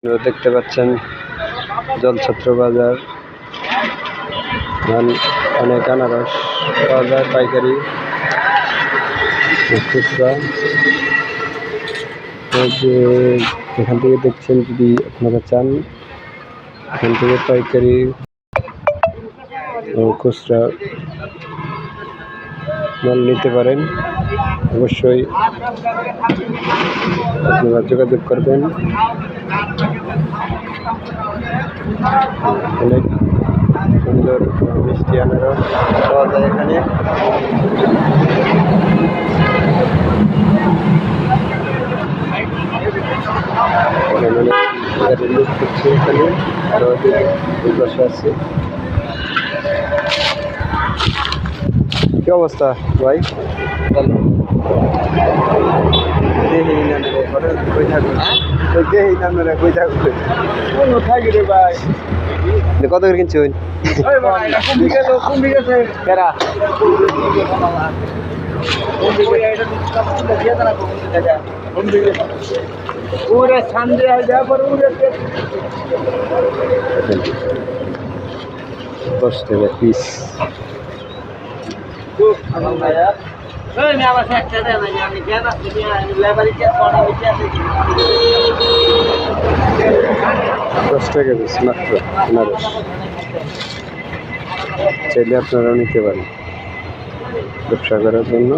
আপনারা দেখতে পাচ্ছেন জলছত্র বাজার, অনেক আনারস পাওয়া যায় পাইকারি খুচরা। এখান থেকে দেখছেন, যদি আপনারা চান এখান থেকে পাইকারি ও খুচরা মাল নিতে পারেন। অবশ্যই আপনারা যোগাযোগ করবেন। অনেক সুন্দর মিষ্টি আনারস পাওয়া যায় এখানে। এখানে আরো দুই পাশে আছে। কি অবস্থা ভাই? কত করে কিনছেন? দশ টাকা পিস। দশ টাকা পিস মাত্র আনারস। চাইলে আপনারাও নিতে পারেন, ব্যবসা করার জন্য।